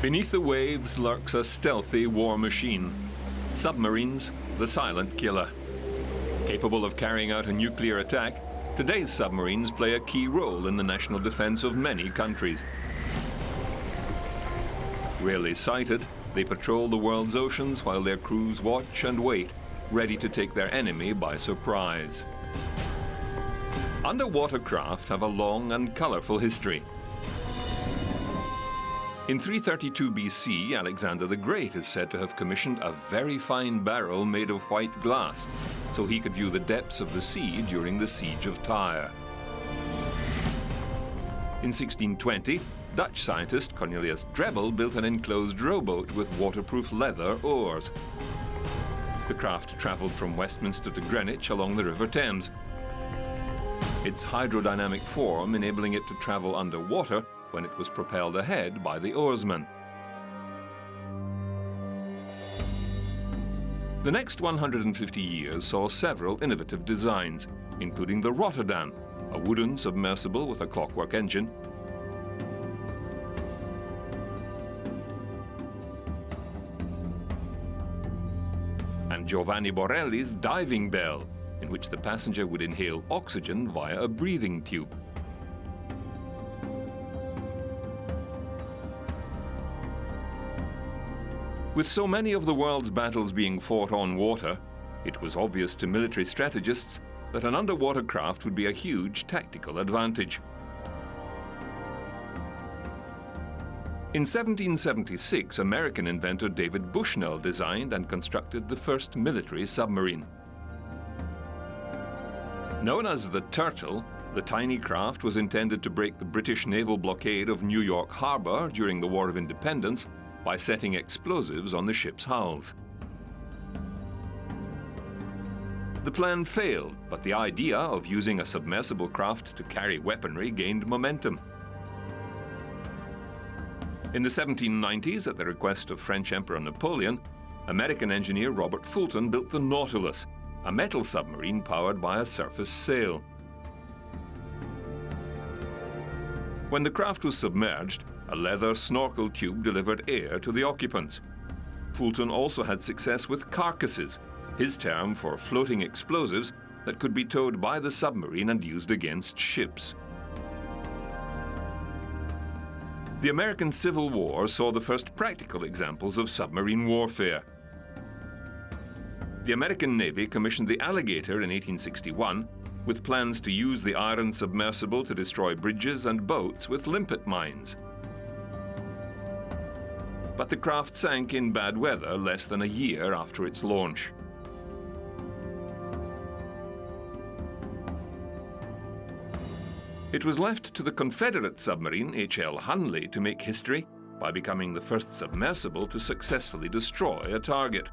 Beneath the waves lurks a stealthy war machine. Submarines, the silent killer. Capable of carrying out a nuclear attack, today's submarines play a key role in the national defense of many countries. Rarely sighted, they patrol the world's oceans while their crews watch and wait, ready to take their enemy by surprise. Underwater craft have a long and colourful history. In 332 BC, Alexander the Great is said to have commissioned a very fine barrel made of white glass, so he could view the depths of the sea during the siege of Tyre. In 1620, Dutch scientist Cornelius Drebbel built an enclosed rowboat with waterproof leather oars. The craft travelled from Westminster to Greenwich along the River Thames, its hydrodynamic form enabling it to travel underwater when it was propelled ahead by the oarsmen. The next 150 years saw several innovative designs, including the Rotterdam, a wooden submersible with a clockwork engine, and Giovanni Borelli's diving bell, in which the passenger would inhale oxygen via a breathing tube. With so many of the world's battles being fought on water, it was obvious to military strategists that an underwater craft would be a huge tactical advantage. In 1776, American inventor David Bushnell designed and constructed the first military submarine. Known as the Turtle, the tiny craft was intended to break the British naval blockade of New York Harbor during the War of Independence by setting explosives on the ship's hulls. The plan failed, but the idea of using a submersible craft to carry weaponry gained momentum. In the 1790s, at the request of French Emperor Napoleon, American engineer Robert Fulton built the Nautilus, a metal submarine powered by a surface sail. When the craft was submerged, a leather snorkel tube delivered air to the occupants. Fulton also had success with carcasses, his term for floating explosives that could be towed by the submarine and used against ships. The American Civil War saw the first practical examples of submarine warfare. The American Navy commissioned the Alligator in 1861 with plans to use the iron submersible to destroy bridges and boats with limpet mines. But the craft sank in bad weather less than a year after its launch. It was left to the Confederate submarine H.L. Hunley to make history by becoming the first submersible to successfully destroy a target.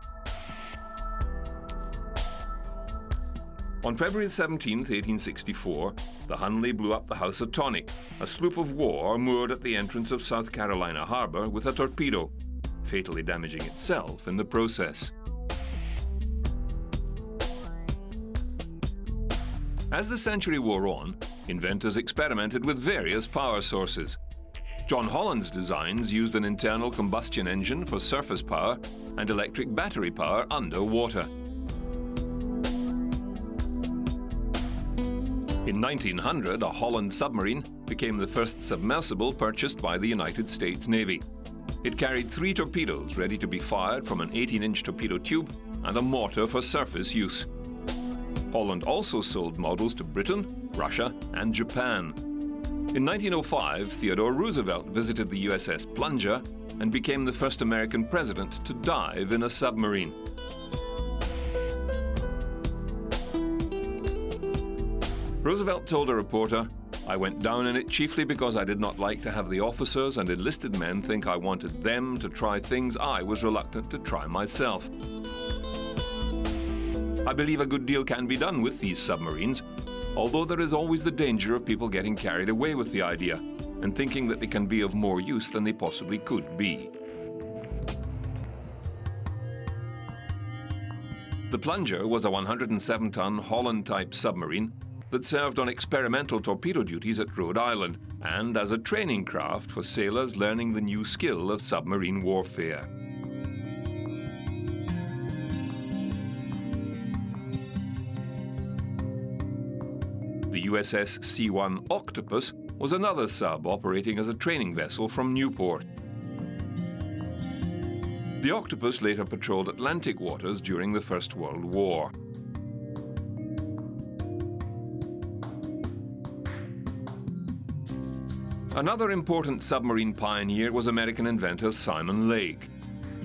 On February 17, 1864, the Hunley blew up the Housatonic, a sloop of war moored at the entrance of South Carolina Harbor with a torpedo, fatally damaging itself in the process. As the century wore on, inventors experimented with various power sources. John Holland's designs used an internal combustion engine for surface power and electric battery power underwater. In 1900, a Holland submarine became the first submersible purchased by the United States Navy. It carried 3 torpedoes ready to be fired from an 18-inch torpedo tube and a mortar for surface use. Holland also sold models to Britain, Russia, and Japan. In 1905, Theodore Roosevelt visited the USS Plunger and became the first American president to dive in a submarine. Roosevelt told a reporter, "I went down in it chiefly because I did not like to have the officers and enlisted men think I wanted them to try things I was reluctant to try myself. I believe a good deal can be done with these submarines, although there is always the danger of people getting carried away with the idea and thinking that they can be of more use than they possibly could be." The Plunger was a 107-ton Holland-type submarine that served on experimental torpedo duties at Rhode Island and as a training craft for sailors learning the new skill of submarine warfare. The USS C-1 Octopus was another sub operating as a training vessel from Newport. The Octopus later patrolled Atlantic waters during the First World War. Another important submarine pioneer was American inventor Simon Lake.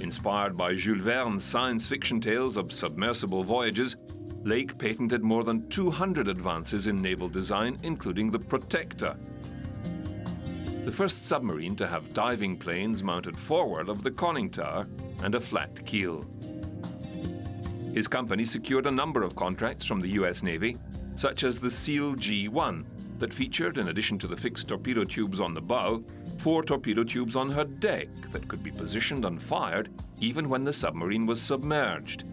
Inspired by Jules Verne's science fiction tales of submersible voyages, Lake patented more than 200 advances in naval design, including the Protector, the first submarine to have diving planes mounted forward of the conning tower and a flat keel. His company secured a number of contracts from the US Navy, such as the SEAL G-1, that featured, in addition to the fixed torpedo tubes on the bow, 4 torpedo tubes on her deck that could be positioned and fired even when the submarine was submerged.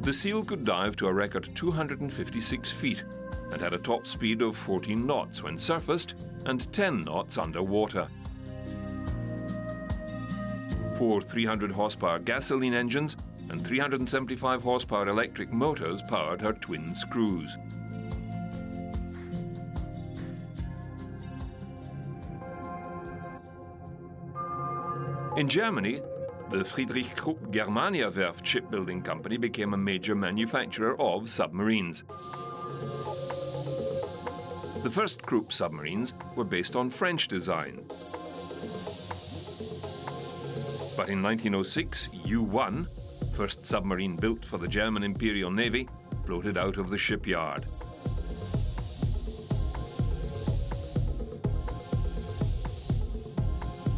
The SEAL could dive to a record 256 feet and had a top speed of 14 knots when surfaced and 10 knots underwater. 4 300 horsepower gasoline engines and 375 horsepower electric motors powered her twin screws. In Germany, the Friedrich Krupp Germania Werft shipbuilding company became a major manufacturer of submarines. The first Krupp submarines were based on French design. But in 1906, U-1, first submarine built for the German Imperial Navy, floated out of the shipyard.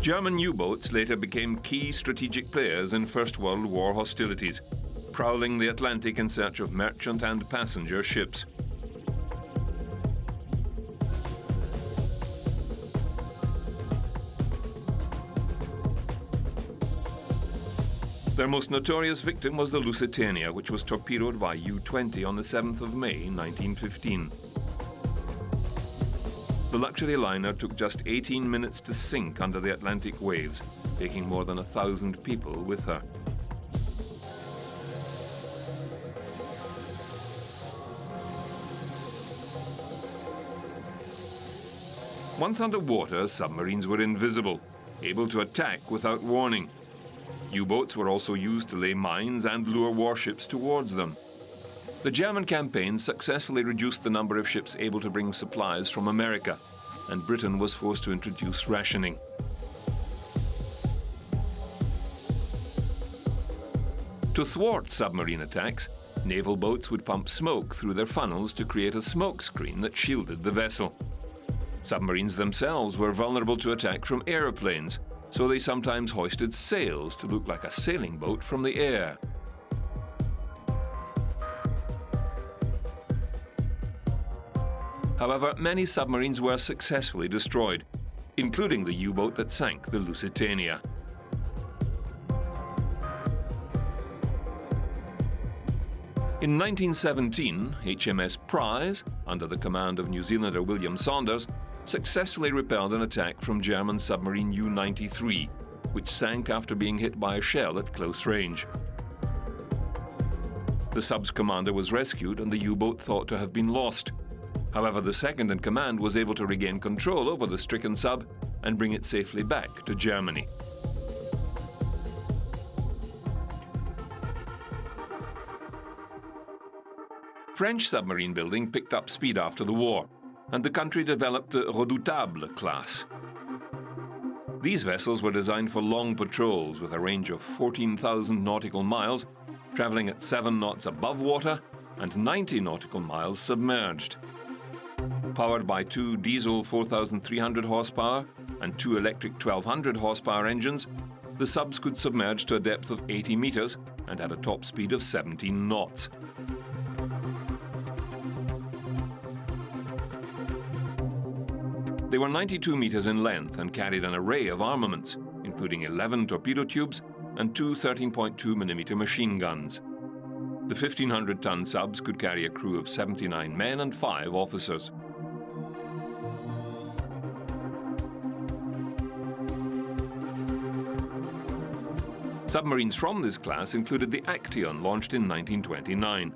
German U-boats later became key strategic players in First World War hostilities, prowling the Atlantic in search of merchant and passenger ships. Their most notorious victim was the Lusitania, which was torpedoed by U-20 on the 7th of May, 1915. The luxury liner took just 18 minutes to sink under the Atlantic waves, taking more than 1,000 people with her. Once underwater, submarines were invisible, able to attack without warning. U-boats were also used to lay mines and lure warships towards them. The German campaign successfully reduced the number of ships able to bring supplies from America, and Britain was forced to introduce rationing. To thwart submarine attacks, naval boats would pump smoke through their funnels to create a smoke screen that shielded the vessel. Submarines themselves were vulnerable to attack from aeroplanes, so they sometimes hoisted sails to look like a sailing boat from the air. However, many submarines were successfully destroyed, including the U-boat that sank the Lusitania. In 1917, HMS Prize, under the command of New Zealander William Saunders, successfully repelled an attack from German submarine U-93, which sank after being hit by a shell at close range. The sub's commander was rescued and the U-boat thought to have been lost. However, the second-in-command was able to regain control over the stricken sub and bring it safely back to Germany. French submarine building picked up speed after the war, and the country developed the Redoutable class. These vessels were designed for long patrols with a range of 14,000 nautical miles, traveling at 7 knots above water and 90 nautical miles submerged. Powered by 2 diesel 4,300 horsepower and 2 electric 1,200 horsepower engines, the subs could submerge to a depth of 80 meters and had a top speed of 17 knots. They were 92 meters in length and carried an array of armaments, including 11 torpedo tubes and 2 13.2mm machine guns. The 1,500-ton subs could carry a crew of 79 men and 5 officers. Submarines from this class included the Action, launched in 1929.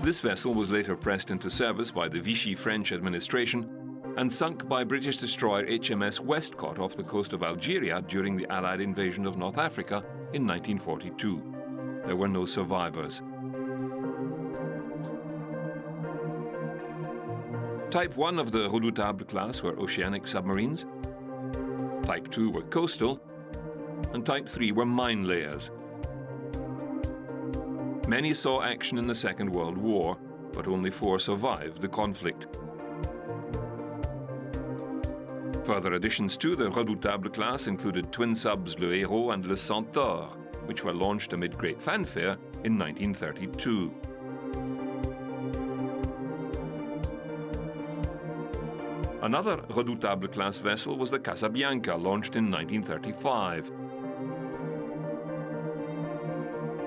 This vessel was later pressed into service by the Vichy French administration and sunk by British destroyer HMS Westcott off the coast of Algeria during the Allied invasion of North Africa in 1942. There were no survivors. Type 1 of the Redoutable class were oceanic submarines, Type 2 were coastal, and Type 3 were mine layers. Many saw action in the Second World War, but only 4 survived the conflict. Further additions to the Redoutable class included twin subs Le Héros and Le Centaure, which were launched amid great fanfare in 1932. Another Redoutable class vessel was the Casabianca, launched in 1935.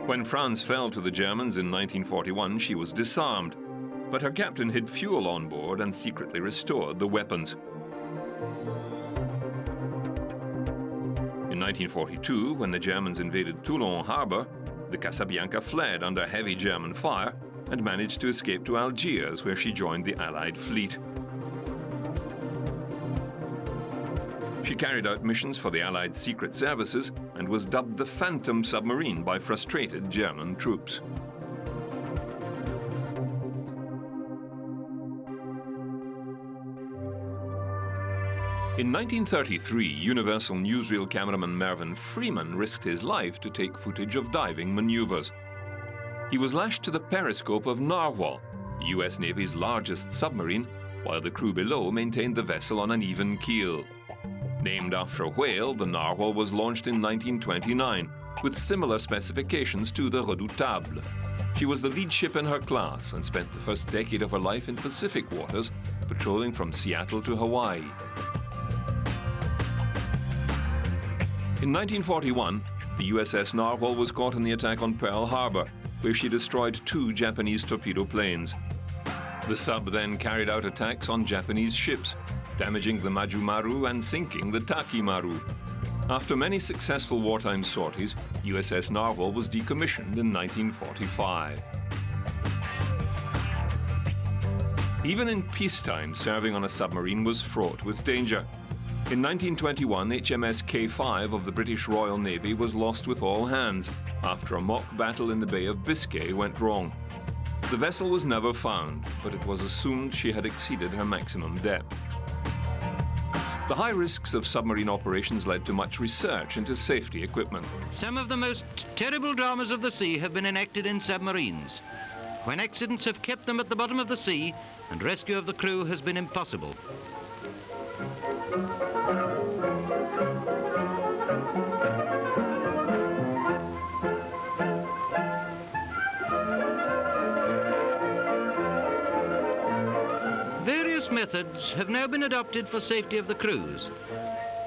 When France fell to the Germans in 1941, she was disarmed, but her captain hid fuel on board and secretly restored the weapons. In 1942, when the Germans invaded Toulon harbor, the Casabianca fled under heavy German fire and managed to escape to Algiers, where she joined the Allied fleet. She carried out missions for the Allied secret services and was dubbed the Phantom Submarine by frustrated German troops. In 1933, Universal newsreel cameraman Mervyn Freeman risked his life to take footage of diving maneuvers. He was lashed to the periscope of Narwhal, the US Navy's largest submarine, while the crew below maintained the vessel on an even keel. Named after a whale, the Narwhal was launched in 1929, with similar specifications to the Redoutable. She was the lead ship in her class and spent the first decade of her life in Pacific waters, patrolling from Seattle to Hawaii. In 1941, the USS Narwhal was caught in the attack on Pearl Harbor, where she destroyed 2 Japanese torpedo planes. The sub then carried out attacks on Japanese ships, damaging the Majumaru and sinking the Takimaru. After many successful wartime sorties, USS Narwhal was decommissioned in 1945. Even in peacetime, serving on a submarine was fraught with danger. In 1921, HMS K-5 of the British Royal Navy was lost with all hands after a mock battle in the Bay of Biscay went wrong. The vessel was never found, but it was assumed she had exceeded her maximum depth. The high risks of submarine operations led to much research into safety equipment. Some of the most terrible dramas of the sea have been enacted in submarines, when accidents have kept them at the bottom of the sea and rescue of the crew has been impossible. Various methods have now been adopted for safety of the crews,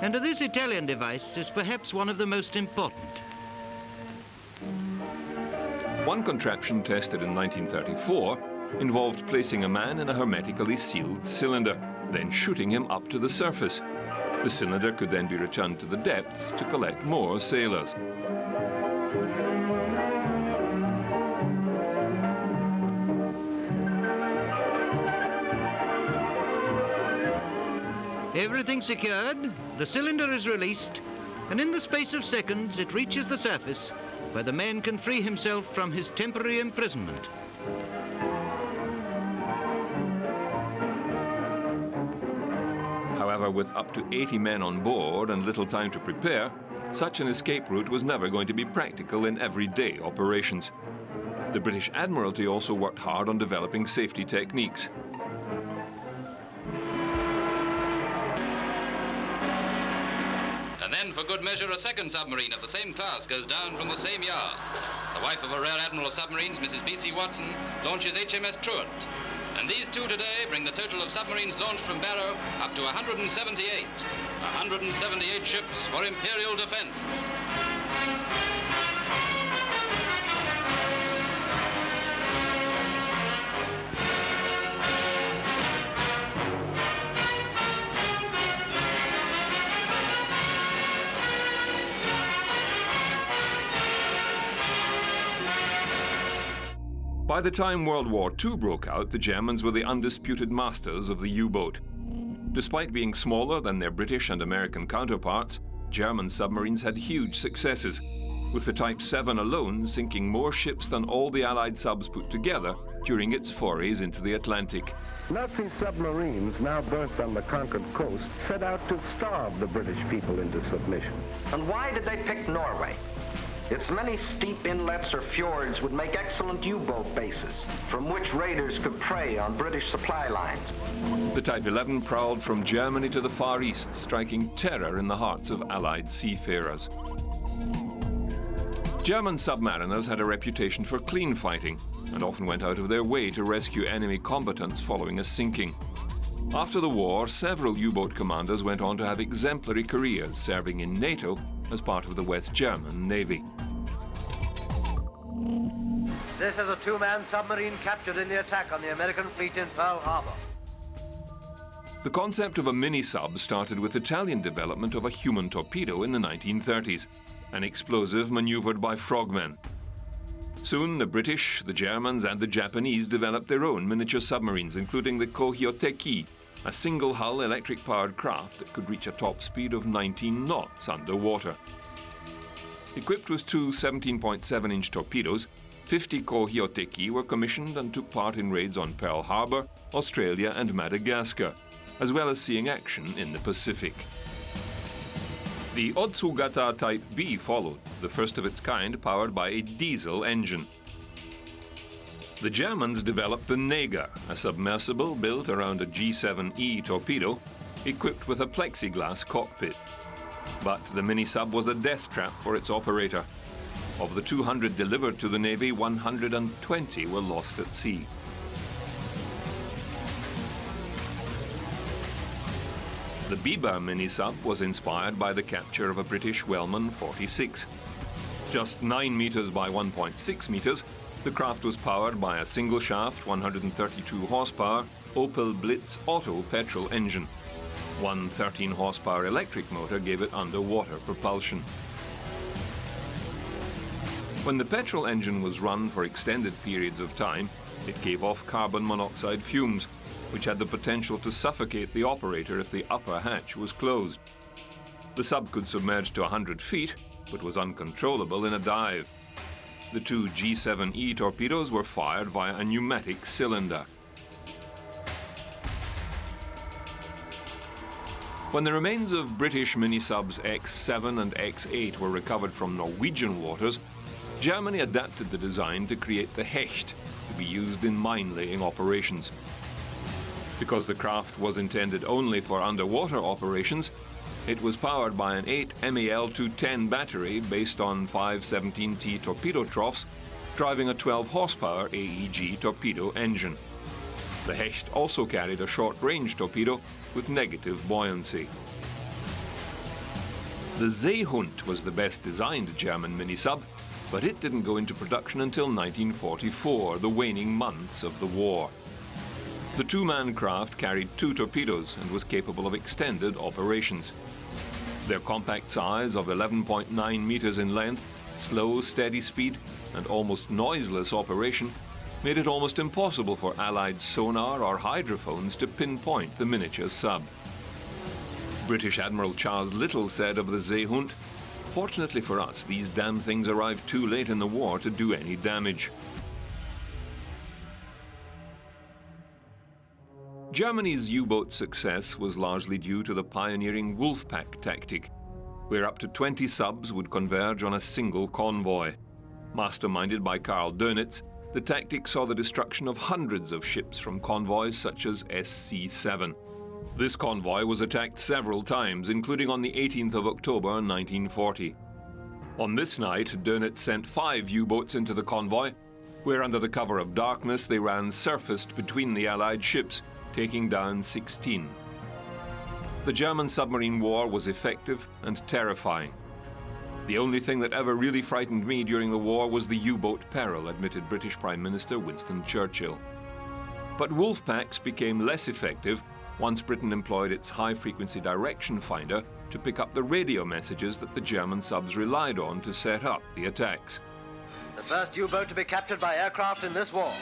and this Italian device is perhaps one of the most important. One contraption tested in 1934 involved placing a man in a hermetically sealed cylinder, then shooting him up to the surface. The cylinder could then be returned to the depths to collect more sailors. Everything secured, the cylinder is released, and in the space of seconds it reaches the surface, where the man can free himself from his temporary imprisonment. However, with up to 80 men on board and little time to prepare, such an escape route was never going to be practical in everyday operations. The British Admiralty also worked hard on developing safety techniques. And then, for good measure, a second submarine of the same class goes down from the same yard. The wife of a Rear Admiral of Submarines, Mrs. B.C. Watson, launches HMS Truant. And these two today bring the total of submarines launched from Barrow up to 178. 178 ships for imperial defense. By the time World War II broke out, the Germans were the undisputed masters of the U-boat. Despite being smaller than their British and American counterparts, German submarines had huge successes, with the Type 7 alone sinking more ships than all the Allied subs put together during its forays into the Atlantic. Nazi submarines, now burnt on the conquered coast, set out to starve the British people into submission. And why did they pick Norway? Its many steep inlets or fjords would make excellent U-boat bases, from which raiders could prey on British supply lines. The Type 11 prowled from Germany to the Far East, striking terror in the hearts of Allied seafarers. German submariners had a reputation for clean fighting and often went out of their way to rescue enemy combatants following a sinking. After the war, several U-boat commanders went on to have exemplary careers, serving in NATO as part of the West German Navy. This is a two-man submarine captured in the attack on the American fleet in Pearl Harbor. The concept of a mini-sub started with Italian development of a human torpedo in the 1930s, an explosive maneuvered by frogmen. Soon, the British, the Germans and the Japanese developed their own miniature submarines, including the Kohyoteki, a single-hull electric-powered craft that could reach a top speed of 19 knots underwater. Equipped with two 17.7-inch torpedoes, 50 Kohyoteki were commissioned and took part in raids on Pearl Harbor, Australia and Madagascar, as well as seeing action in the Pacific. The Otsugata Type B followed, the first of its kind powered by a diesel engine. The Germans developed the Neger, a submersible built around a G7E torpedo, equipped with a plexiglass cockpit. But the mini-sub was a death trap for its operator. Of the 200 delivered to the Navy, 120 were lost at sea. The Biber mini-sub was inspired by the capture of a British Wellman 46. Just 9 meters by 1.6 meters, the craft was powered by a single-shaft, 132 horsepower Opel Blitz Auto petrol engine. One 13-horsepower electric motor gave it underwater propulsion. When the petrol engine was run for extended periods of time, it gave off carbon monoxide fumes, which had the potential to suffocate the operator if the upper hatch was closed. The sub could submerge to 100 feet, but was uncontrollable in a dive. The two G7E torpedoes were fired via a pneumatic cylinder. When the remains of British mini-subs X7 and X8 were recovered from Norwegian waters, Germany adapted the design to create the Hecht to be used in mine-laying operations. Because the craft was intended only for underwater operations, it was powered by an 8 MAL-210 battery based on 5 17T torpedo troughs, driving a 12-horsepower AEG torpedo engine. The Hecht also carried a short-range torpedo with negative buoyancy. The Seehund was the best designed German mini-sub, but it didn't go into production until 1944, the waning months of the war. The two-man craft carried 2 torpedoes and was capable of extended operations. Their compact size of 11.9 meters in length, slow, steady speed, and almost noiseless operation made it almost impossible for Allied sonar or hydrophones to pinpoint the miniature sub. British Admiral Charles Little said of the Seehund, "Fortunately for us, these damn things arrived too late in the war to do any damage." Germany's U-boat success was largely due to the pioneering Wolfpack tactic, where up to 20 subs would converge on a single convoy. Masterminded by Karl Dönitz, the tactic saw the destruction of hundreds of ships from convoys such as SC-7. This convoy was attacked several times, including on the 18th of October 1940. On this night, Dönitz sent 5 U-boats into the convoy, where under the cover of darkness they ran surfaced between the Allied ships, taking down 16. The German submarine war was effective and terrifying. The only thing that ever really frightened me during the war was the U-boat peril, admitted British Prime Minister Winston Churchill. But Wolfpacks became less effective once Britain employed its high-frequency direction finder to pick up the radio messages that the German subs relied on to set up the attacks. The first U-boat to be captured by aircraft in this war.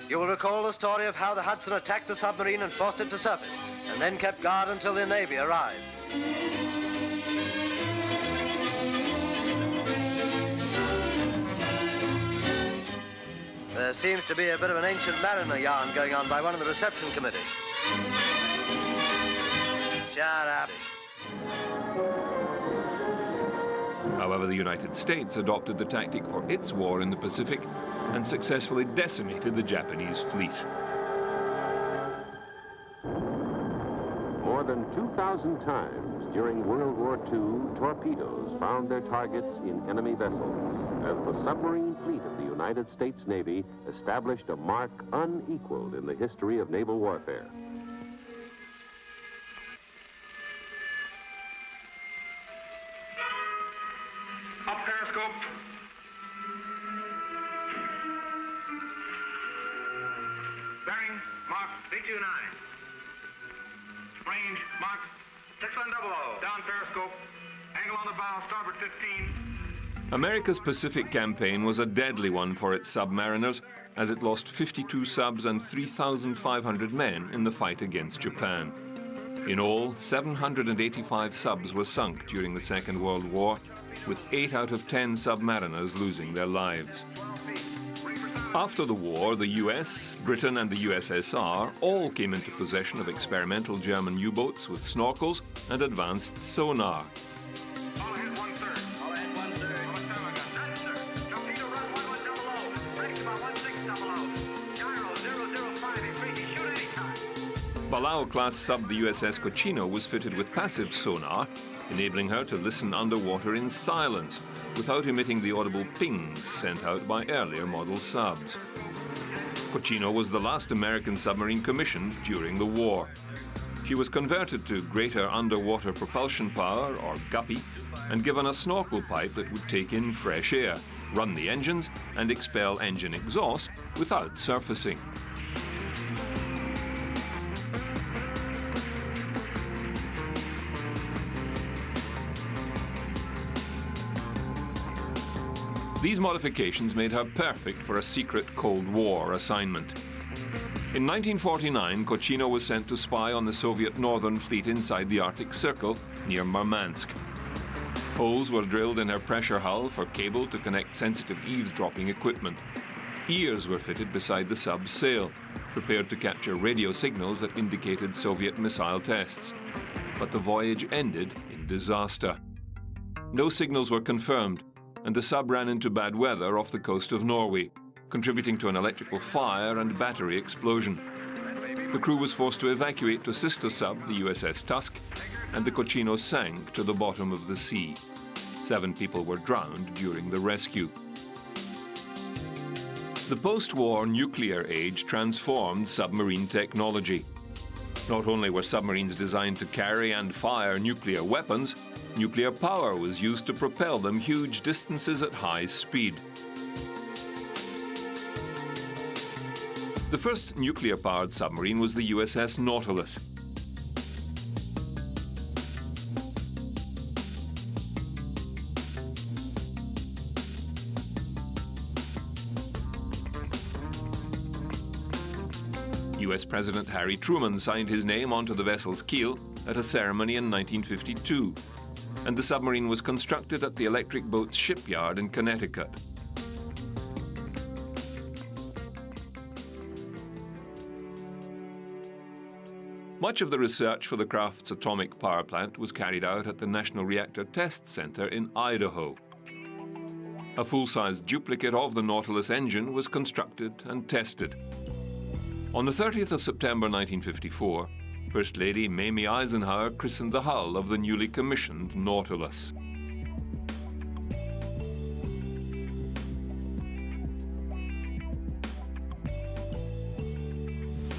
You will recall the story of how the Hudson attacked the submarine and forced it to surface, and then kept guard until the Navy arrived. There seems to be a bit of an ancient mariner yarn going on by one of the reception committee. Shut up. However, the United States adopted the tactic for its war in the Pacific and successfully decimated the Japanese fleet. More than 2,000 times during World War II, torpedoes found their targets in enemy vessels as the submarine fleet of the United States Navy established a mark unequaled in the history of naval warfare. Up periscope. Bearing, mark 329. Range, mark 6100. Down periscope. Angle on the bow, starboard 15. America's Pacific campaign was a deadly one for its submariners, as it lost 52 subs and 3,500 men in the fight against Japan. In all, 785 subs were sunk during the Second World War, with 8 out of 10 submariners losing their lives. After the war, the US, Britain and the USSR all came into possession of experimental German U-boats with snorkels and advanced sonar. All ahead 1/3. All ahead 1/3. 90, sir. Torpedo run 1100. Ready about 1600. Gyro 005. He's free. He shoot anytime. Palau-class sub the USS Cochino was fitted with passive sonar, enabling her to listen underwater in silence without emitting the audible pings sent out by earlier model subs. Cochino was the last American submarine commissioned during the war. She was converted to greater underwater propulsion power, or guppy, and given a snorkel pipe that would take in fresh air, run the engines, and expel engine exhaust without surfacing. These modifications made her perfect for a secret Cold War assignment. In 1949, Cochino was sent to spy on the Soviet Northern Fleet inside the Arctic Circle near Murmansk. Holes were drilled in her pressure hull for cable to connect sensitive eavesdropping equipment. Ears were fitted beside the sub's sail, prepared to capture radio signals that indicated Soviet missile tests. But the voyage ended in disaster. No signals were confirmed, and the sub ran into bad weather off the coast of Norway, contributing to an electrical fire and battery explosion. The crew was forced to evacuate to sister sub, the USS Tusk, and the Cochino sank to the bottom of the sea. 7 people were drowned during the rescue. The post-war nuclear age transformed submarine technology. Not only were submarines designed to carry and fire nuclear weapons, nuclear power was used to propel them huge distances at high speed. The first nuclear-powered submarine was the USS Nautilus. US President Harry Truman signed his name onto the vessel's keel at a ceremony in 1952. And the submarine was constructed at the Electric Boat's shipyard in Connecticut. Much of the research for the craft's atomic power plant was carried out at the National Reactor Test Center in Idaho. A full-size duplicate of the Nautilus engine was constructed and tested. On the 30th of September 1954, First Lady Mamie Eisenhower christened the hull of the newly commissioned Nautilus.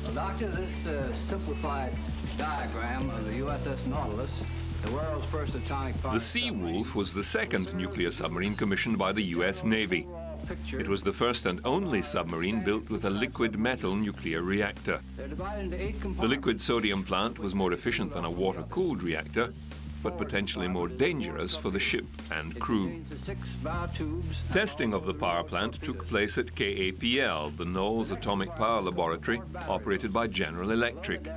Well, Doctor, this simplified diagram of the USS Nautilus, the world's first atomic power. The Seawolf was the second nuclear submarine commissioned by the U.S. Navy. It was the first and only submarine built with a liquid metal nuclear reactor. They're divided into 8 compartments. The liquid sodium plant was more efficient than a water-cooled reactor, but potentially more dangerous for the ship and crew. Testing of the power plant took place at KAPL, the Knowles Atomic Power Laboratory, operated by General Electric.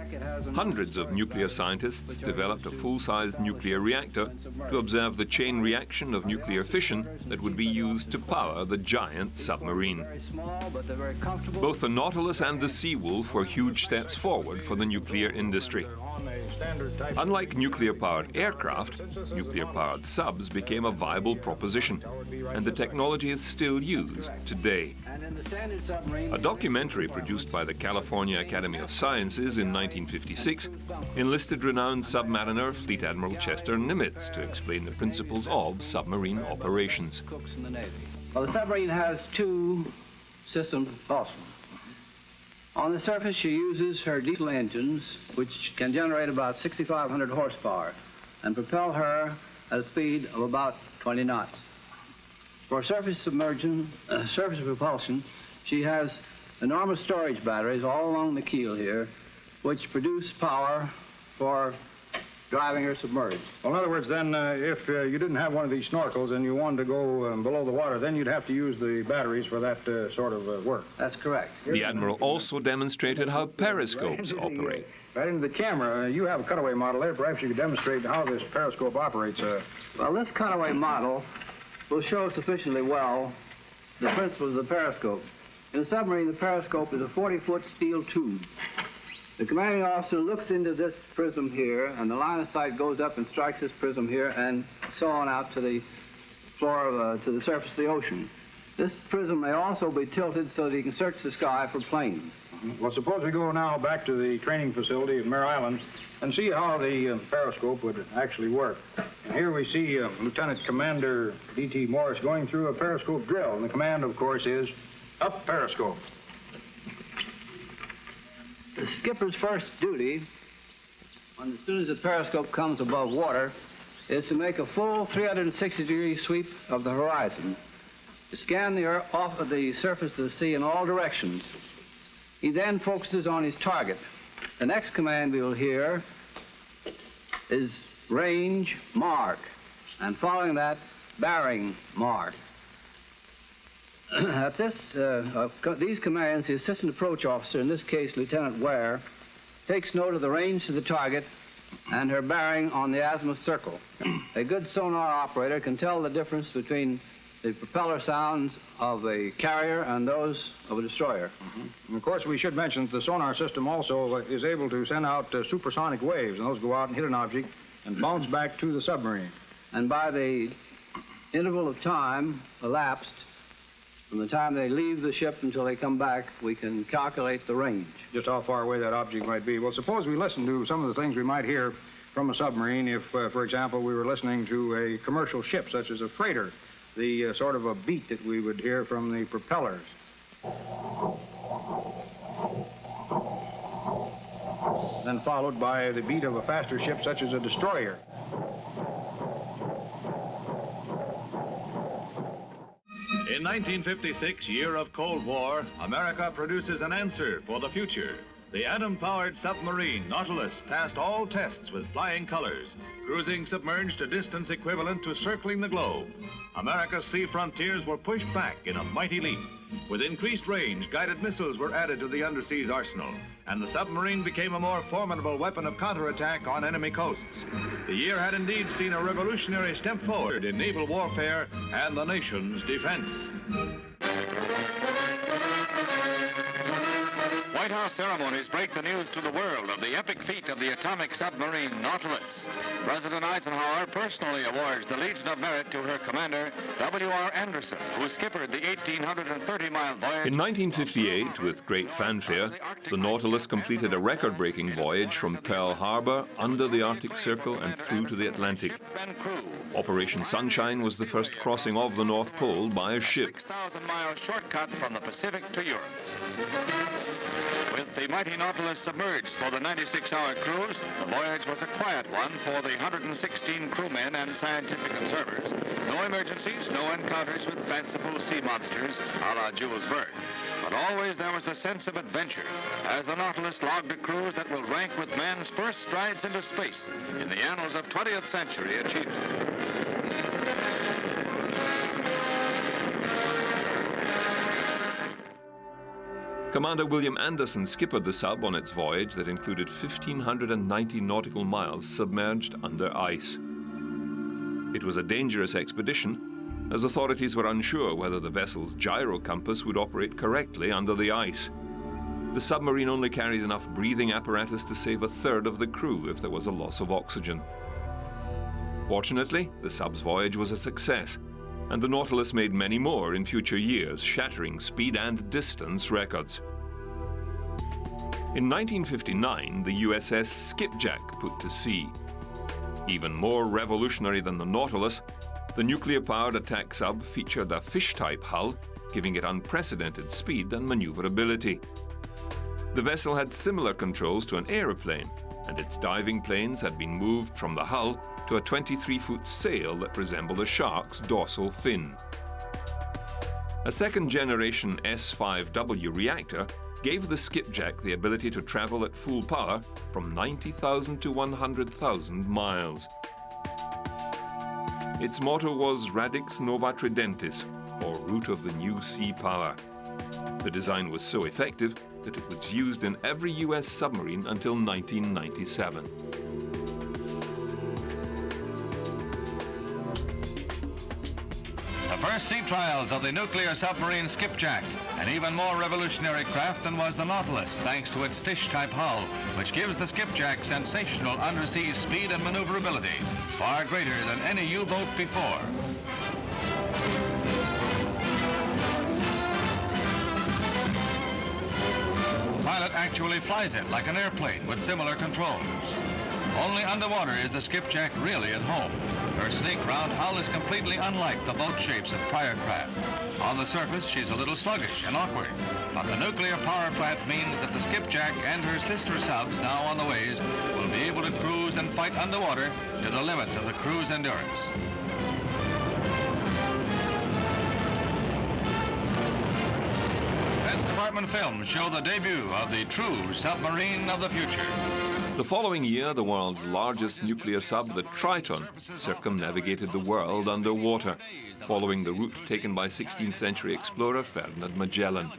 Hundreds of nuclear scientists developed a full-sized nuclear reactor to observe the chain reaction of nuclear fission that would be used to power the giant submarine. Both the Nautilus and the Seawolf were huge steps forward for the nuclear industry. Unlike nuclear-powered aircraft, nuclear-powered subs became a viable proposition, and the technology is still used today. A documentary produced by the California Academy of Sciences in 1956 enlisted renowned submariner Fleet Admiral Chester Nimitz to explain the principles of submarine operations. Well, the submarine has two systems also. On the surface, she uses her diesel engines, which can generate about 6,500 horsepower and propel her at a speed of about 20 knots. For surface propulsion, she has enormous storage batteries all along the keel here, which produce power for driving her submerged. Well, in other words, then, if you didn't have one of these snorkels and you wanted to go below the water, then you'd have to use the batteries for that sort of work. That's correct. The Admiral also demonstrated how periscopes operate. Right into the camera. You have a cutaway model there. Perhaps you could demonstrate how this periscope operates. Well, this cutaway model will show sufficiently well the principles of the periscope. In a submarine, the periscope is a 40-foot steel tube. The commanding officer looks into this prism here, and the line of sight goes up and strikes this prism here, and so on out to the floor to the surface of the ocean. This prism may also be tilted so that you can search the sky for planes. Well, suppose we go now back to the training facility at Mare Island and see how the periscope would actually work. And here we see Lieutenant Commander D.T. Morris going through a periscope drill, and the command, of course, is up periscope. The skipper's first duty, as soon as the periscope comes above water, is to make a full 360-degree sweep of the horizon, to scan the earth off of the surface of the sea in all directions. He then focuses on his target. The next command we will hear is range mark, and following that, bearing mark. At these commands, the assistant approach officer, in this case Lieutenant Ware, takes note of the range to the target and her bearing on the azimuth circle. A good sonar operator can tell the difference between the propeller sounds of a carrier and those of a destroyer. And of course, we should mention that the sonar system also is able to send out supersonic waves, and those go out and hit an object and bounce back to the submarine. And by the interval of time elapsed from the time they leave the ship until they come back, we can calculate the range. Just how far away that object might be. Well, suppose we listen to some of the things we might hear from a submarine if, for example, we were listening to a commercial ship, such as a freighter, the sort of a beat that we would hear from the propellers. Then followed by the beat of a faster ship, such as a destroyer. In 1956, year of Cold War, America produces an answer for the future. The atom-powered submarine Nautilus passed all tests with flying colors, cruising submerged a distance equivalent to circling the globe. America's sea frontiers were pushed back in a mighty leap. With increased range, guided missiles were added to the underseas arsenal, and the submarine became a more formidable weapon of counterattack on enemy coasts. The year had indeed seen a revolutionary step forward in naval warfare and the nation's defense. White House ceremonies break the news to the world of the epic feat of the atomic submarine Nautilus. President Eisenhower personally awards the Legion of Merit to her commander, W.R. Anderson, who skippered the 1,830-mile voyage. In 1958, with great fanfare, the Nautilus completed a record-breaking voyage from Pearl Harbor, under the Arctic Circle, and through to the Atlantic. Operation Sunshine was the first crossing of the North Pole by a ship. 6,000-mile shortcut from the Pacific to Europe. With the mighty Nautilus submerged for the 96-hour cruise, the voyage was a quiet one for the 116 crewmen and scientific observers. No emergencies, no encounters with fanciful sea monsters a la Jules Verne. But always there was a sense of adventure as the Nautilus logged a cruise that will rank with man's first strides into space in the annals of 20th century achievement. Commander William Anderson skippered the sub on its voyage that included 1,590 nautical miles submerged under ice. It was a dangerous expedition, as authorities were unsure whether the vessel's gyro compass would operate correctly under the ice. The submarine only carried enough breathing apparatus to save a third of the crew if there was a loss of oxygen. Fortunately, the sub's voyage was a success, and the Nautilus made many more in future years, shattering speed and distance records. In 1959, the USS Skipjack put to sea. Even more revolutionary than the Nautilus, the nuclear-powered attack sub featured a fish-type hull, giving it unprecedented speed and maneuverability. The vessel had similar controls to an aeroplane, and its diving planes had been moved from the hull to a 23-foot sail that resembled a shark's dorsal fin. A second-generation S-5W reactor gave the Skipjack the ability to travel at full power from 90,000 to 100,000 miles. Its motto was Radix Nova Tridentis, or Root of the New Sea Power. The design was so effective that it was used in every U.S. submarine until 1997. The first sea trials of the nuclear submarine Skipjack, an even more revolutionary craft than was the Nautilus, thanks to its fish-type hull, which gives the Skipjack sensational undersea speed and maneuverability, far greater than any U-boat before. The pilot actually flies it like an airplane with similar controls. Only underwater is the Skipjack really at home. Her sleek round hull is completely unlike the boat shapes of prior craft. On the surface, she's a little sluggish and awkward, but the nuclear power plant means that the Skipjack and her sister subs now on the ways will be able to cruise and fight underwater to the limit of the crew's endurance. Defense Department films show the debut of the true submarine of the future. The following year, the world's largest nuclear sub, the Triton, circumnavigated the world underwater, following the route taken by 16th century explorer Ferdinand Magellan.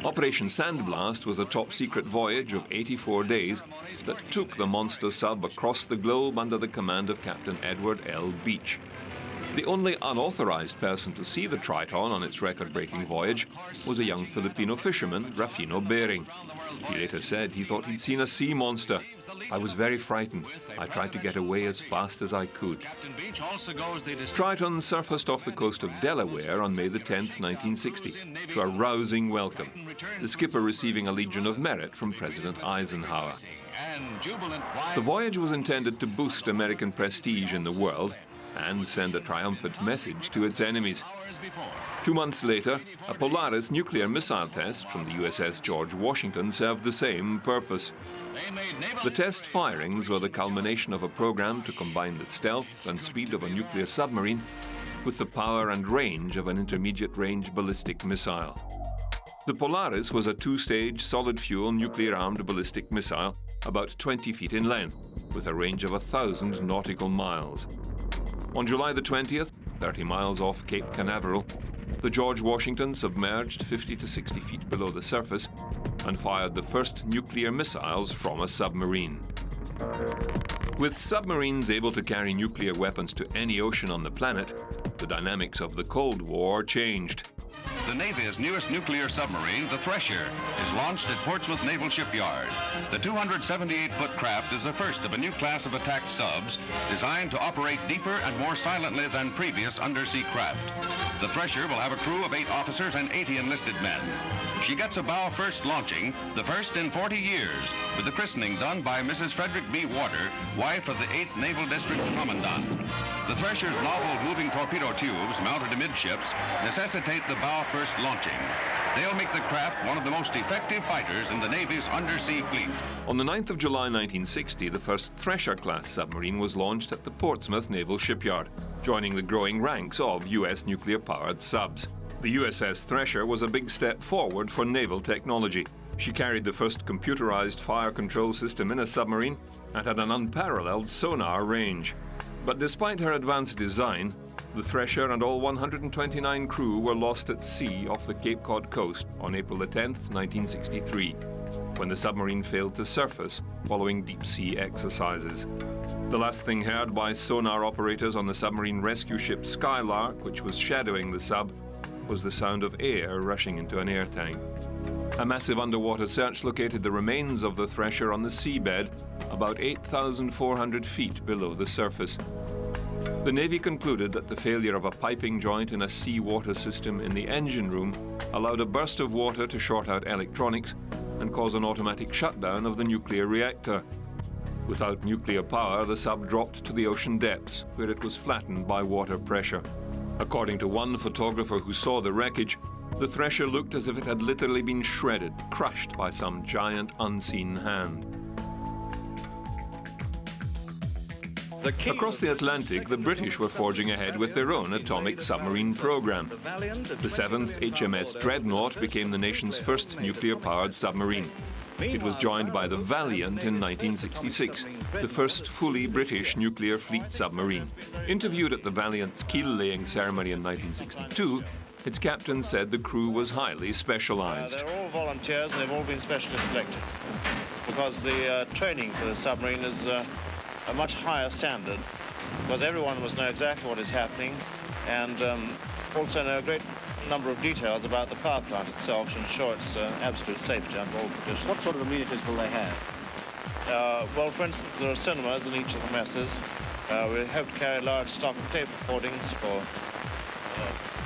Operation Sandblast was a top-secret voyage of 84 days that took the monster sub across the globe under the command of Captain Edward L. Beach. The only unauthorized person to see the Triton on its record-breaking voyage was a young Filipino fisherman, Rafino Bering. He later said he thought he'd seen a sea monster. I was very frightened. I tried to get away as fast as I could. Triton surfaced off the coast of Delaware on May the 10th, 1960, to a rousing welcome, the skipper receiving a Legion of Merit from President Eisenhower. The voyage was intended to boost American prestige in the world and send a triumphant message to its enemies. 2 months later, a Polaris nuclear missile test from the USS George Washington served the same purpose. The test firings were the culmination of a program to combine the stealth and speed of a nuclear submarine with the power and range of an intermediate-range ballistic missile. The Polaris was a two-stage solid-fuel nuclear-armed ballistic missile about 20 feet in length, with a range of 1,000 nautical miles. On July the 20th, 30 miles off Cape Canaveral, the George Washington submerged 50 to 60 feet below the surface and fired the first nuclear missiles from a submarine. With submarines able to carry nuclear weapons to any ocean on the planet, the dynamics of the Cold War changed. The Navy's newest nuclear submarine, the Thresher, is launched at Portsmouth Naval Shipyard. The 278-foot craft is the first of a new class of attack subs designed to operate deeper and more silently than previous undersea craft. The Thresher will have a crew of 8 officers and 80 enlisted men. She gets a bow-first launching, the first in 40 years, with the christening done by Mrs. Frederick B. Warder, wife of the 8th Naval District Commandant. The Thresher's novel moving torpedo tubes mounted amidships necessitate the bow-first launching. They'll make the craft one of the most effective fighters in the Navy's undersea fleet. On the 9th of July 1960, the first Thresher-class submarine was launched at the Portsmouth Naval Shipyard. joining the growing ranks of U.S. nuclear-powered subs. The USS Thresher was a big step forward for naval technology. She carried the first computerized fire control system in a submarine and had an unparalleled sonar range. But despite her advanced design, the Thresher and all 129 crew were lost at sea off the Cape Cod coast on April 10, 1963, when the submarine failed to surface following deep-sea exercises. The last thing heard by sonar operators on the submarine rescue ship Skylark, which was shadowing the sub, was the sound of air rushing into an air tank. A massive underwater search located the remains of the Thresher on the seabed, about 8,400 feet below the surface. The Navy concluded that the failure of a piping joint in a seawater system in the engine room allowed a burst of water to short out electronics and cause an automatic shutdown of the nuclear reactor. Without nuclear power, the sub dropped to the ocean depths, where it was flattened by water pressure. According to one photographer who saw the wreckage, the Thresher looked as if it had literally been shredded, crushed by some giant unseen hand. Across the Atlantic, the British were forging ahead with their own atomic submarine program. The 7th HMS Dreadnought became the nation's first nuclear-powered submarine. It was joined by the Valiant in 1966, the first fully British nuclear fleet submarine. Interviewed at the Valiant's keel-laying ceremony in 1962, its captain said the crew was highly specialized. They're all volunteers and they've all been specially selected because the training for the submarine is a much higher standard, because everyone must know exactly what is happening and also know a great number of details about the power plant itself to ensure its absolute safety under all conditions. What sort of amenities will they have? Well, for instance, there are cinemas in each of the messes. We hope to carry a large stock of tape recordings for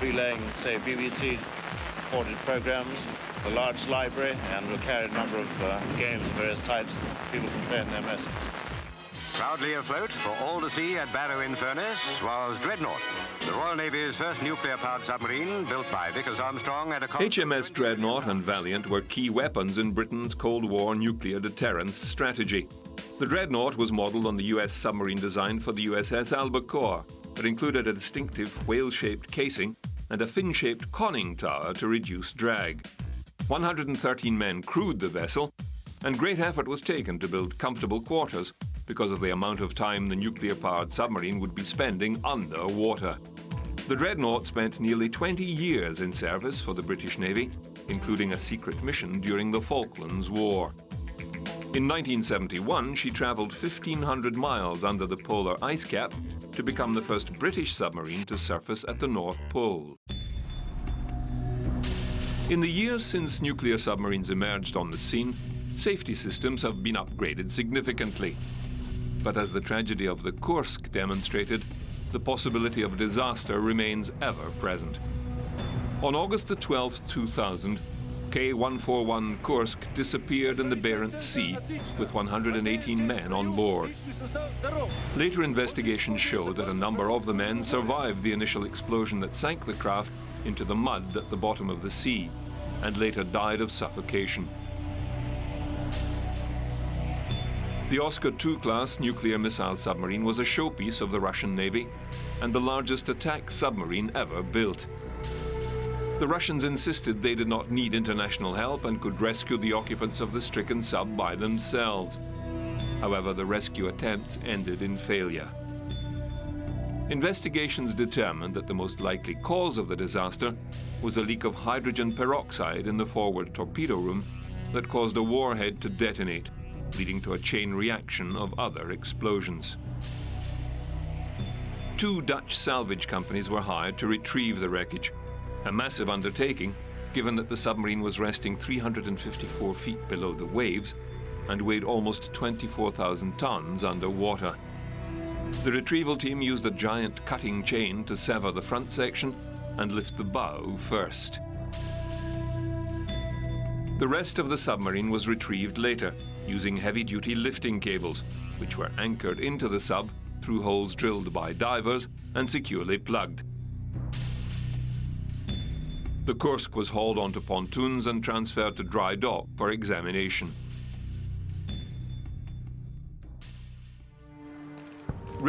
relaying, say, BBC-recorded programs, a large library, and we'll carry a number of games of various types that people can play in their messes. Proudly afloat for all to see at Barrow-in-Furness was Dreadnought, the Royal Navy's first nuclear-powered submarine built by Vickers Armstrong at a... HMS Dreadnought and Valiant were key weapons in Britain's Cold War nuclear deterrence strategy. The Dreadnought was modelled on the US submarine design for the USS Albacore. It included a distinctive whale-shaped casing and a fin-shaped conning tower to reduce drag. 113 men crewed the vessel, and great effort was taken to build comfortable quarters because of the amount of time the nuclear-powered submarine would be spending underwater. The Dreadnought spent nearly 20 years in service for the British Navy, including a secret mission during the Falklands War. In 1971, she travelled 1,500 miles under the polar ice cap to become the first British submarine to surface at the North Pole. In the years since nuclear submarines emerged on the scene, safety systems have been upgraded significantly. But as the tragedy of the Kursk demonstrated, the possibility of disaster remains ever present. On August the 12th, 2000, K-141 Kursk disappeared in the Barents Sea with 118 men on board. Later investigations showed that a number of the men survived the initial explosion that sank the craft into the mud at the bottom of the sea, and later died of suffocation. The Oscar II-class nuclear missile submarine was a showpiece of the Russian Navy and the largest attack submarine ever built. The Russians insisted they did not need international help and could rescue the occupants of the stricken sub by themselves. However, the rescue attempts ended in failure. Investigations determined that the most likely cause of the disaster was a leak of hydrogen peroxide in the forward torpedo room that caused a warhead to detonate, leading to a chain reaction of other explosions. 2 Dutch salvage companies were hired to retrieve the wreckage, a massive undertaking given that the submarine was resting 354 feet below the waves and weighed almost 24,000 tons underwater. The retrieval team used a giant cutting chain to sever the front section and lift the bow first. The rest of the submarine was retrieved later using heavy-duty lifting cables, which were anchored into the sub through holes drilled by divers and securely plugged. The Kursk was hauled onto pontoons and transferred to dry dock for examination.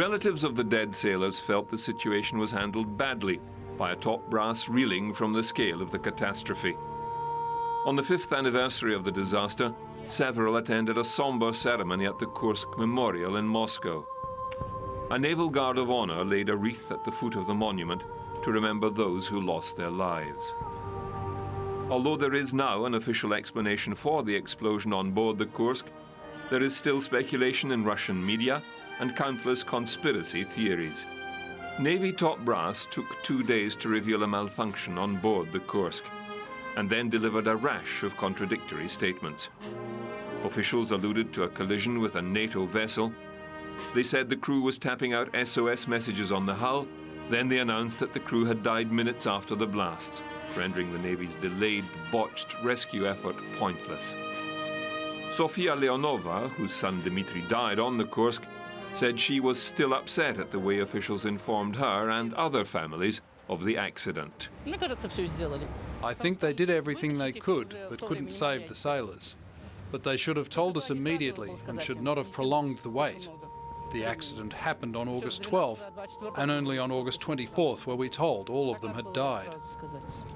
Relatives of the dead sailors felt the situation was handled badly by a top brass reeling from the scale of the catastrophe. On the 5th anniversary of the disaster, several attended a somber ceremony at the Kursk Memorial in Moscow. A Naval Guard of Honor laid a wreath at the foot of the monument to remember those who lost their lives. Although there is now an official explanation for the explosion on board the Kursk, there is still speculation in Russian media and countless conspiracy theories. Navy top brass took 2 days to reveal a malfunction on board the Kursk, and then delivered a rash of contradictory statements. Officials alluded to a collision with a NATO vessel. They said the crew was tapping out SOS messages on the hull. Then they announced that the crew had died minutes after the blasts, rendering the Navy's delayed, botched rescue effort pointless. Sofia Leonova, whose son Dmitry died on the Kursk, said she was still upset at the way officials informed her and other families of the accident. I think they did everything they could, but couldn't save the sailors. But they should have told us immediately and should not have prolonged the wait. The accident happened on August 12th, and only on August 24th were we told all of them had died.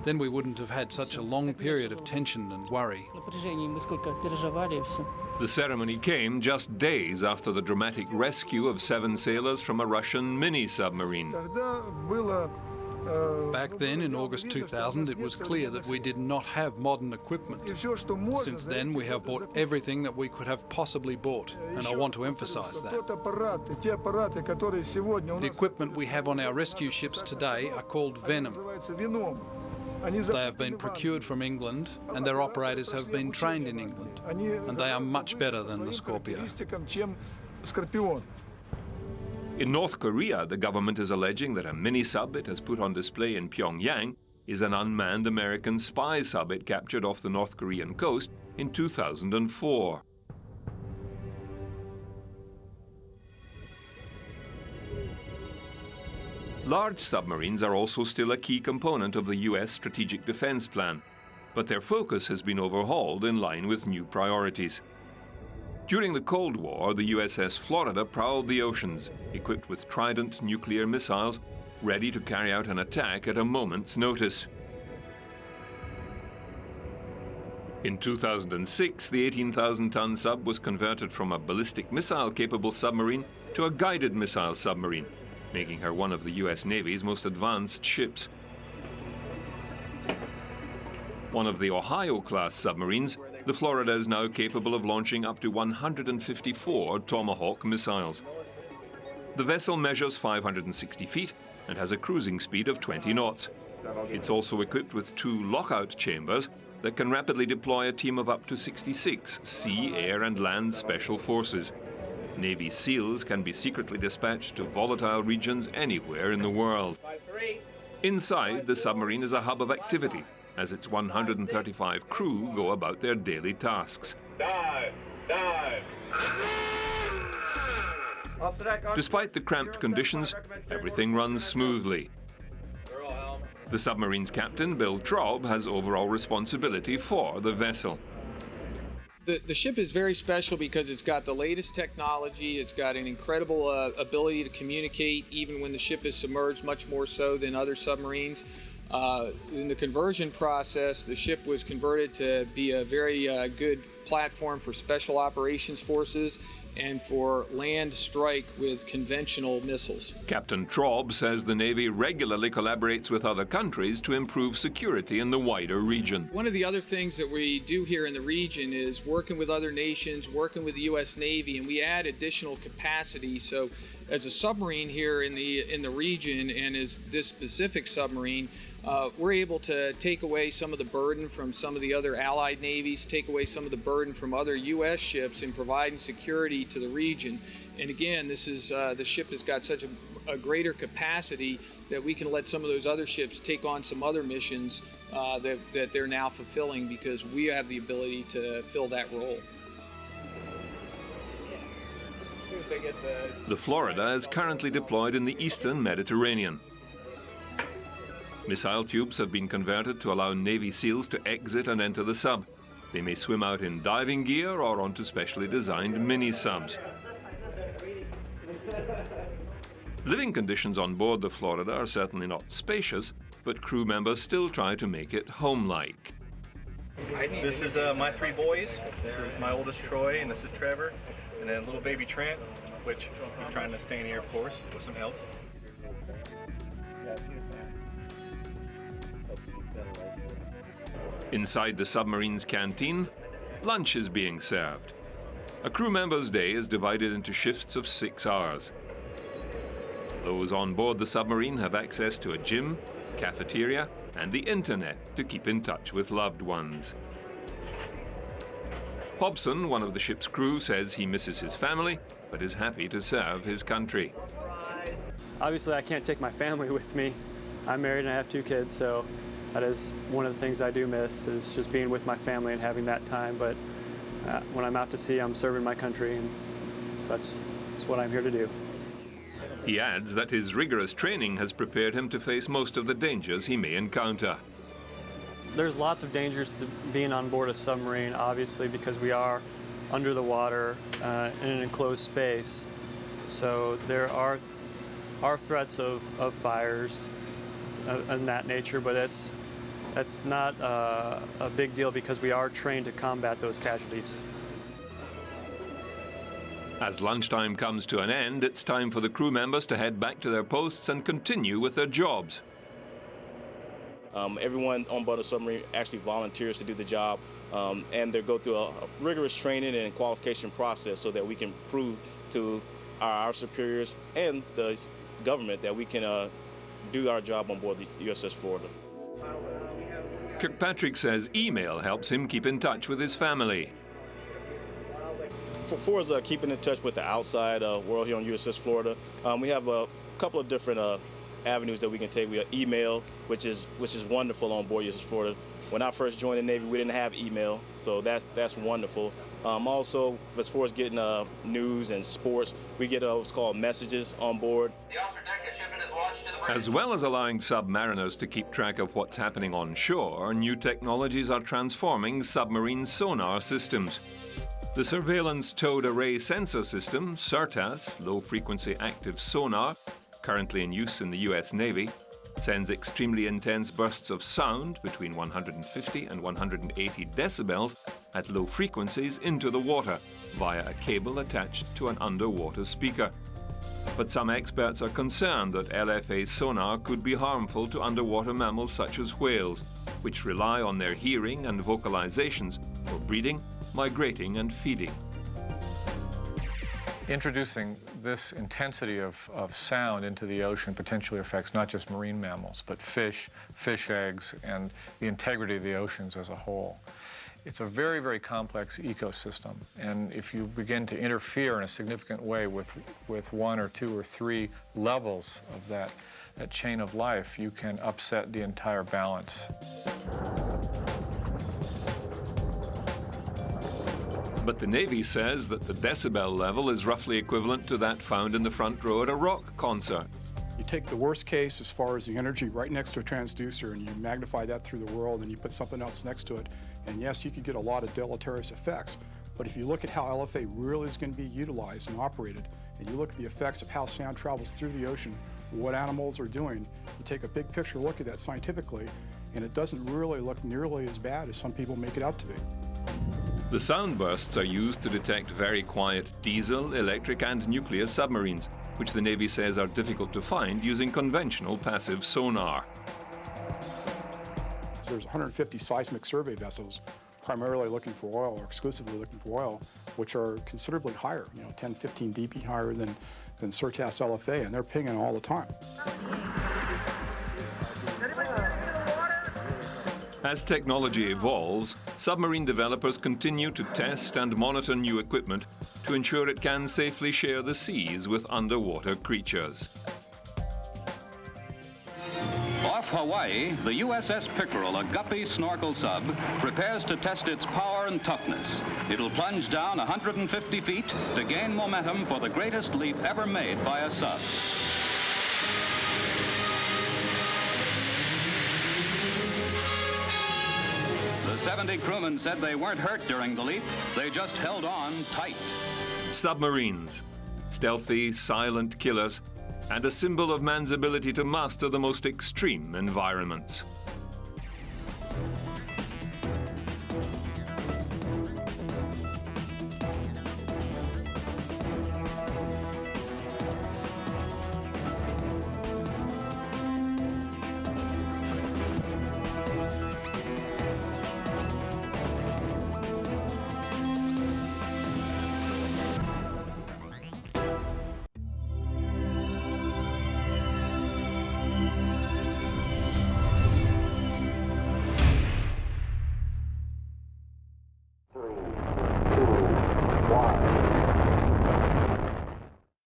Then we wouldn't have had such a long period of tension and worry. The ceremony came just days after the dramatic rescue of 7 sailors from a Russian mini-submarine. Back then, in August 2000, it was clear that we did not have modern equipment. Since then, we have bought everything that we could have possibly bought, and I want to emphasize that. The equipment we have on our rescue ships today are called Venom. They have been procured from England, and their operators have been trained in England, and they are much better than the Scorpio. In North Korea, the government is alleging that a mini-sub it has put on display in Pyongyang is an unmanned American spy sub it captured off the North Korean coast in 2004. Large submarines are also still a key component of the US Strategic Defense Plan, but their focus has been overhauled in line with new priorities. During the Cold War, the USS Florida prowled the oceans, equipped with Trident nuclear missiles, ready to carry out an attack at a moment's notice. In 2006, the 18,000-ton sub was converted from a ballistic missile-capable submarine to a guided missile submarine, making her one of the US Navy's most advanced ships. One of the Ohio-class submarines, the Florida is now capable of launching up to 154 Tomahawk missiles. The vessel measures 560 feet and has a cruising speed of 20 knots. It's also equipped with 2 lockout chambers that can rapidly deploy a team of up to 66 sea, air, and land special forces. Navy SEALs can be secretly dispatched to volatile regions anywhere in the world. Inside, the submarine is a hub of activity, as its 135 crew go about their daily tasks. Dive! Dive! Despite the cramped conditions, everything runs smoothly. The submarine's captain, Bill Traub, has overall responsibility for the vessel. The ship is very special because it's got the latest technology. It's got an incredible ability to communicate even when the ship is submerged, much more so than other submarines. In the conversion process, the ship was converted to be a very good platform for special operations forces and for land strike with conventional missiles. Captain Traub says the Navy regularly collaborates with other countries to improve security in the wider region. One of the other things that we do here in the region is working with other nations, working with the U.S. Navy, and we add additional capacity. So as a submarine here in the region, and as this specific submarine, we're able to take away some of the burden from some of the other allied navies, take away some of the burden from other U.S. ships in providing security to the region. And again, this is the ship has got such a greater capacity that we can let some of those other ships take on some other missions that they're now fulfilling because we have the ability to fill that role. The Florida is currently deployed in the eastern Mediterranean. Missile tubes have been converted to allow Navy SEALs to exit and enter the sub. They may swim out in diving gear or onto specially designed mini-subs. Living conditions on board the Florida are certainly not spacious, but crew members still try to make it home-like. This is my three boys. This is my oldest, Troy, and this is Trevor. And then little baby Trent, which he's trying to stay in here, of course, with some help. Inside the submarine's canteen, lunch is being served. A crew member's day is divided into shifts of 6 hours. Those on board the submarine have access to a gym, cafeteria, and the internet to keep in touch with loved ones. Hobson, one of the ship's crew, says he misses his family, but is happy to serve his country. Obviously, I can't take my family with me. I'm married and I have 2 kids, so that is one of the things I do miss, is just being with my family and having that time. But when I'm out to sea, I'm serving my country, and so that's what I'm here to do. He adds that his rigorous training has prepared him to face most of the dangers he may encounter. There's lots of dangers to being on board a submarine, obviously, because we are under the water in an enclosed space. So there are threats of fires and that nature, but that's not a big deal because we are trained to combat those casualties. As lunchtime comes to an end, it's time for the crew members to head back to their posts and continue with their jobs. Everyone on board a submarine actually volunteers to do the job, and they go through a rigorous training and qualification process so that we can prove to our superiors and the government that we can do our job on board the USS Florida. Kirkpatrick says email helps him keep in touch with his family. For us keeping in touch with the outside world here on USS Florida, we have a couple of different avenues that we can take. We have email, which is wonderful on board USS Florida. When I first joined the Navy, we didn't have email, so that's wonderful. Also, as far as getting news and sports, we get what's called messages on board. As well as allowing submariners to keep track of what's happening on shore, new technologies are transforming submarine sonar systems. The Surveillance Towed Array Sensor System, SIRTAS, low-frequency active sonar, currently in use in the US Navy, sends extremely intense bursts of sound between 150 and 180 decibels at low frequencies into the water via a cable attached to an underwater speaker. But some experts are concerned that LFA sonar could be harmful to underwater mammals such as whales, which rely on their hearing and vocalizations for breeding, migrating, and feeding. Introducing this intensity of sound into the ocean potentially affects not just marine mammals, but fish, fish eggs, and the integrity of the oceans as a whole. It's a very, very complex ecosystem, and if you begin to interfere in a significant way with 1 or 2 or 3 levels of that chain of life, you can upset the entire balance. But the Navy says that the decibel level is roughly equivalent to that found in the front row at a rock concert. You take the worst case as far as the energy right next to a transducer and you magnify that through the world and you put something else next to it, and yes, you could get a lot of deleterious effects. But if you look at how LFA really is going to be utilized and operated, and you look at the effects of how sound travels through the ocean, what animals are doing, you take a big picture look at that scientifically, and it doesn't really look nearly as bad as some people make it out to be. The sound bursts are used to detect very quiet diesel, electric, and nuclear submarines, which the Navy says are difficult to find using conventional passive sonar. There's 150 seismic survey vessels primarily looking for oil or exclusively looking for oil, which are considerably higher, 10, 15 dB higher than SIRTAS LFA, and they're pinging all the time. As technology evolves, submarine developers continue to test and monitor new equipment to ensure it can safely share the seas with underwater creatures. Off Hawaii, the USS Pickerel, a guppy snorkel sub, prepares to test its power and toughness. It'll plunge down 150 feet to gain momentum for the greatest leap ever made by a sub. The 70 crewmen said they weren't hurt during the leap. They just held on tight. Submarines, stealthy, silent killers, and a symbol of man's ability to master the most extreme environments.